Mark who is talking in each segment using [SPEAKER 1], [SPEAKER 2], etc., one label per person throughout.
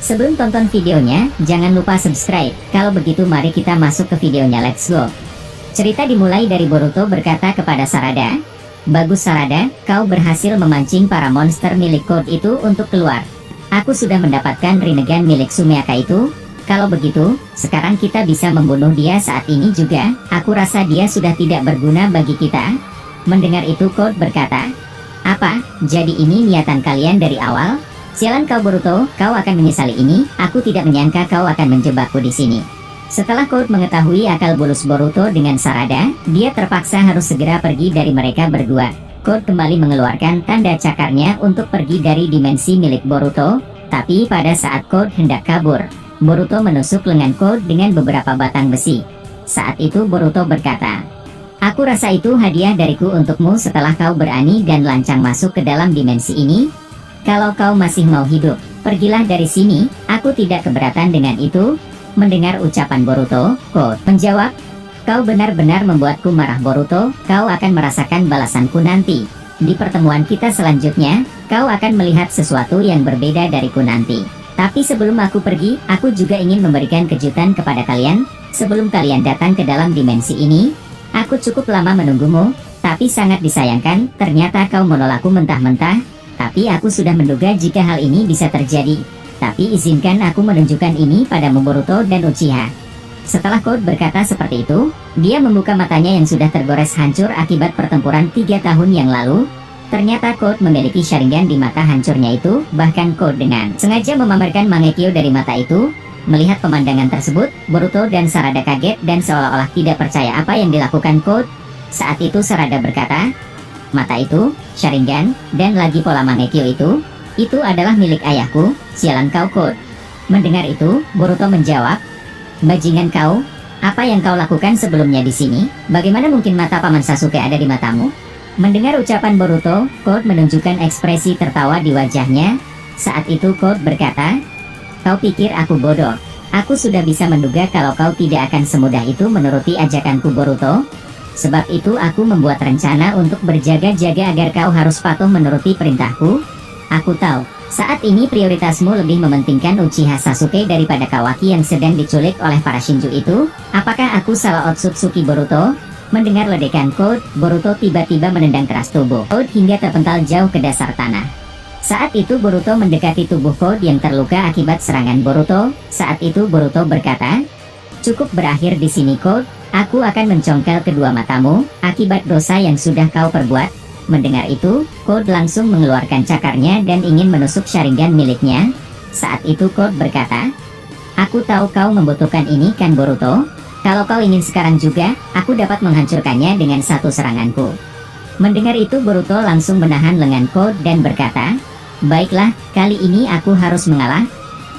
[SPEAKER 1] Sebelum tonton videonya, jangan lupa subscribe. Kalau begitu mari kita masuk ke videonya, let's go. Cerita dimulai dari Boruto berkata kepada Sarada, "Bagus Sarada, kau berhasil memancing para monster milik Code itu untuk keluar. Aku sudah mendapatkan Rinnegan milik Sumeaka itu. Kalau begitu, sekarang kita bisa membunuh dia saat ini juga. Aku rasa dia sudah tidak berguna bagi kita." Mendengar itu Code berkata, "Apa, jadi ini niatan kalian dari awal? Sialan kau Boruto, kau akan menyesali ini. Aku tidak menyangka kau akan menjebakku di sini." Setelah Code mengetahui akal bulus Boruto dengan Sarada, dia terpaksa harus segera pergi dari mereka berdua. Code kembali mengeluarkan tanda cakarnya untuk pergi dari dimensi milik Boruto, tapi pada saat Code hendak kabur, Boruto menusuk lengan Code dengan beberapa batang besi. Saat itu Boruto berkata, "Aku rasa itu hadiah dariku untukmu setelah kau berani dan lancang masuk ke dalam dimensi ini. Kalau kau masih mau hidup, pergilah dari sini, aku tidak keberatan dengan itu." Mendengar ucapan Boruto, Code menjawab, "Kau benar-benar membuatku marah Boruto, kau akan merasakan balasanku nanti. Di pertemuan kita selanjutnya, kau akan melihat sesuatu yang berbeda dariku nanti. Tapi sebelum aku pergi, aku juga ingin memberikan kejutan kepada kalian. Sebelum kalian datang ke dalam dimensi ini, aku cukup lama menunggumu, tapi sangat disayangkan, ternyata kau menolakku mentah-mentah. Tapi aku sudah menduga jika hal ini bisa terjadi. Tapi izinkan aku menunjukkan ini padamu Boruto dan Uchiha." Setelah Code berkata seperti itu, dia membuka matanya yang sudah tergores hancur akibat pertempuran 3 tahun yang lalu. Ternyata Code memiliki Sharingan di mata hancurnya itu, bahkan Code dengan sengaja memamerkan Mangekyo dari mata itu. Melihat pemandangan tersebut, Boruto dan Sarada kaget dan seolah-olah tidak percaya apa yang dilakukan Code. Saat itu Sarada berkata, "Mata itu, Sharingan, dan lagi pola Mangekyo itu adalah milik ayahku, sialan kau Code." Mendengar itu, Boruto menjawab, "Bajingan kau, apa yang kau lakukan sebelumnya di sini? Bagaimana mungkin mata Paman Sasuke ada di matamu?" Mendengar ucapan Boruto, Code menunjukkan ekspresi tertawa di wajahnya. Saat itu Code berkata, "Kau pikir aku bodoh? Aku sudah bisa menduga kalau kau tidak akan semudah itu menuruti ajakanku Boruto. Sebab itu aku membuat rencana untuk berjaga-jaga agar kau harus patuh menuruti perintahku. Aku tahu, saat ini prioritasmu lebih mementingkan Uchiha Sasuke daripada Kawaki yang sedang diculik oleh para Shinju itu. Apakah aku salah Otsutsuki Boruto?" Mendengar ledekan Code, Boruto tiba-tiba menendang keras tubuh Code hingga terpental jauh ke dasar tanah. Saat itu Boruto mendekati tubuh Code yang terluka akibat serangan Boruto. Saat itu Boruto berkata, "Cukup berakhir di sini Code, aku akan mencongkel kedua matamu, akibat dosa yang sudah kau perbuat." Mendengar itu, Code langsung mengeluarkan cakarnya dan ingin menusuk Sharingan miliknya. Saat itu Code berkata, "Aku tahu kau membutuhkan ini kan Boruto? Kalau kau ingin sekarang juga, aku dapat menghancurkannya dengan satu seranganku." Mendengar itu Boruto langsung menahan lengan Code dan berkata, "Baiklah, kali ini aku harus mengalah.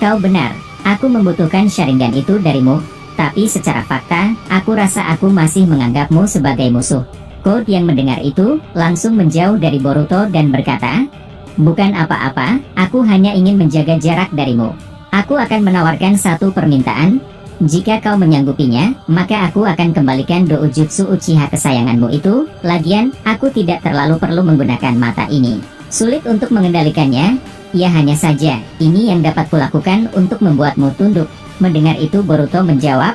[SPEAKER 1] Kau benar, aku membutuhkan Sharingan itu darimu. Tapi secara fakta, aku rasa aku masih menganggapmu sebagai musuh." Code yang mendengar itu, langsung menjauh dari Boruto dan berkata, "Bukan apa-apa, aku hanya ingin menjaga jarak darimu. Aku akan menawarkan satu permintaan. Jika kau menyanggupinya, maka aku akan kembalikan Doujutsu Uchiha kesayanganmu itu. Lagian, aku tidak terlalu perlu menggunakan mata ini. Sulit untuk mengendalikannya. Ya hanya saja, ini yang dapat kulakukan untuk membuatmu tunduk." Mendengar itu Boruto menjawab,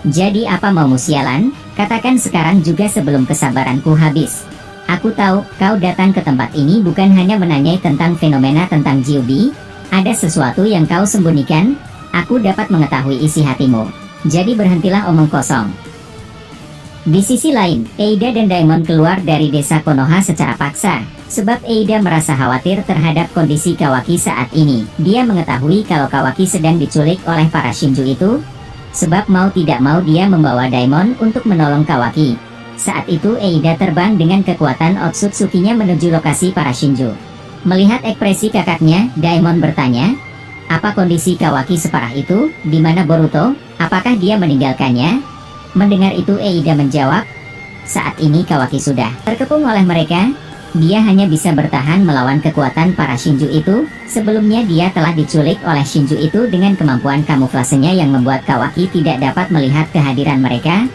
[SPEAKER 1] "Jadi apa maumu sialan? Katakan sekarang juga sebelum kesabaranku habis. Aku tahu, kau datang ke tempat ini bukan hanya menanyai tentang fenomena tentang Kyuubi. Ada sesuatu yang kau sembunyikan. Aku dapat mengetahui isi hatimu. Jadi berhentilah omong kosong." Di sisi lain, Eida dan Daemon keluar dari desa Konoha secara paksa. Sebab Eida merasa khawatir terhadap kondisi Kawaki saat ini. Dia mengetahui kalau Kawaki sedang diculik oleh para Shinju itu. Sebab mau tidak mau dia membawa Daemon untuk menolong Kawaki. Saat itu Eida terbang dengan kekuatan Otsutsuki-nya menuju lokasi para Shinju. Melihat ekspresi kakaknya, Daemon bertanya, "Apa kondisi Kawaki separah itu? Di mana Boruto? Apakah dia meninggalkannya?" Mendengar itu Eida menjawab, "Saat ini Kawaki sudah terkepung oleh mereka. Dia hanya bisa bertahan melawan kekuatan para Shinju itu. Sebelumnya dia telah diculik oleh Shinju itu dengan kemampuan kamuflasenya yang membuat Kawaki tidak dapat melihat kehadiran mereka.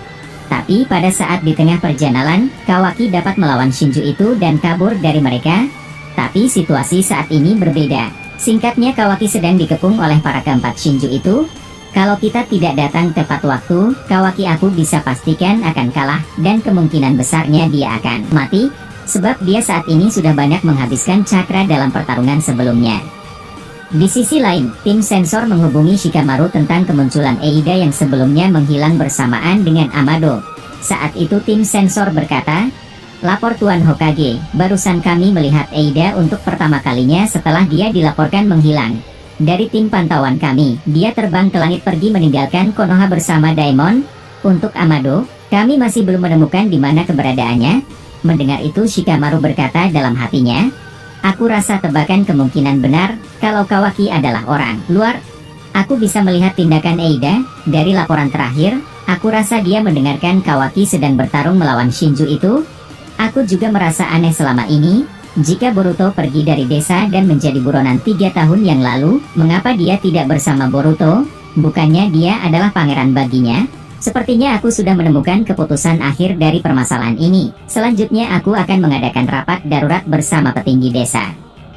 [SPEAKER 1] Tapi pada saat di tengah perjalanan, Kawaki dapat melawan Shinju itu dan kabur dari mereka. Tapi situasi saat ini berbeda. Singkatnya, Kawaki sedang dikepung oleh para keempat Shinju itu. Kalau kita tidak datang tepat waktu, Kawaki aku bisa pastikan akan kalah, dan kemungkinan besarnya dia akan mati, sebab dia saat ini sudah banyak menghabiskan cakra dalam pertarungan sebelumnya. Di sisi lain, tim sensor menghubungi Shikamaru tentang kemunculan Eida yang sebelumnya menghilang bersamaan dengan Amado. Saat itu tim sensor berkata, "Lapor Tuan Hokage, barusan kami melihat Eida untuk pertama kalinya setelah dia dilaporkan menghilang. Dari tim pantauan kami, dia terbang ke langit pergi meninggalkan Konoha bersama Daemon. Untuk Amado, kami masih belum menemukan di mana keberadaannya." Mendengar itu, Shikamaru berkata dalam hatinya, "Aku rasa tebakan kemungkinan benar, kalau Kawaki adalah orang luar. Aku bisa melihat tindakan Eida. Dari laporan terakhir, aku rasa dia mendengarkan Kawaki sedang bertarung melawan Shinju itu. Aku juga merasa aneh selama ini. Jika Boruto pergi dari desa dan menjadi buronan 3 tahun yang lalu, mengapa dia tidak bersama Boruto? Bukannya dia adalah pangeran baginya? Sepertinya aku sudah menemukan keputusan akhir dari permasalahan ini. Selanjutnya aku akan mengadakan rapat darurat bersama petinggi desa."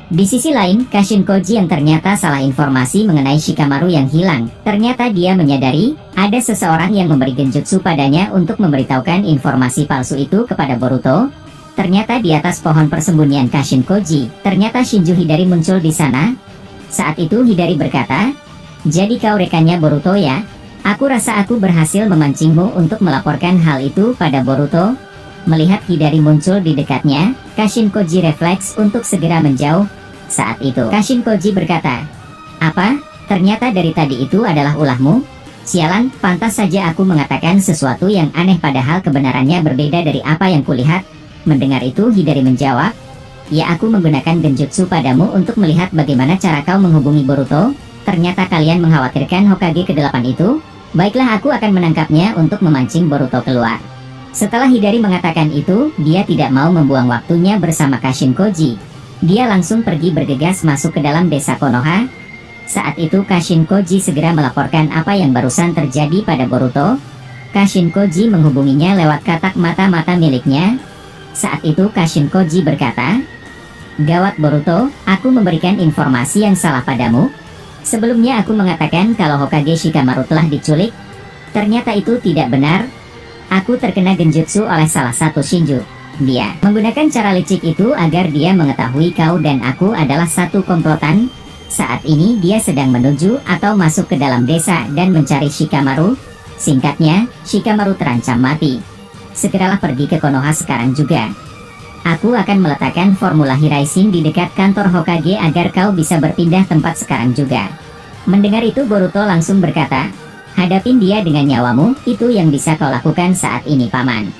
[SPEAKER 1] Di sisi lain, Kashin Koji yang ternyata salah informasi mengenai Shikamaru yang hilang. Ternyata dia menyadari, ada seseorang yang memberi genjutsu padanya untuk memberitahukan informasi palsu itu kepada Boruto. Ternyata di atas pohon persembunyian Kashin Koji, ternyata Shinju Hidari muncul di sana. Saat itu Hidari berkata, "Jadi kau rekannya Boruto ya? Aku rasa aku berhasil memancingmu untuk melaporkan hal itu pada Boruto." Melihat Hidari muncul di dekatnya, Kashin Koji refleks untuk segera menjauh. Saat itu Kashin Koji berkata, "Apa? Ternyata dari tadi itu adalah ulahmu? Sialan, pantas saja aku mengatakan sesuatu yang aneh padahal kebenarannya berbeda dari apa yang kulihat." Mendengar itu Hidari menjawab, "Ya, aku menggunakan genjutsu padamu untuk melihat bagaimana cara kau menghubungi Boruto. Ternyata kalian mengkhawatirkan Hokage ke-8 itu. Baiklah, aku akan menangkapnya untuk memancing Boruto keluar." Setelah Hidari mengatakan itu, dia tidak mau membuang waktunya bersama Kashin Koji. Dia langsung pergi bergegas masuk ke dalam desa Konoha. Saat itu Kashin Koji segera melaporkan apa yang barusan terjadi pada Boruto. Kashin Koji menghubunginya lewat katak mata-mata miliknya. Saat itu Kashin Koji berkata, "Gawat Boruto, aku memberikan informasi yang salah padamu. Sebelumnya aku mengatakan kalau Hokage Shikamaru telah diculik. Ternyata itu tidak benar. Aku terkena genjutsu oleh salah satu Shinju. Dia menggunakan cara licik itu agar dia mengetahui kau dan aku adalah satu komplotan. Saat ini dia sedang menuju atau masuk ke dalam desa dan mencari Shikamaru. Singkatnya, Shikamaru terancam mati. Segeralah pergi ke Konoha sekarang juga. Aku akan meletakkan formula Hiraisin di dekat kantor Hokage agar kau bisa berpindah tempat sekarang juga." Mendengar itu Boruto langsung berkata, "Hadapin dia dengan nyawamu, itu yang bisa kau lakukan saat ini paman."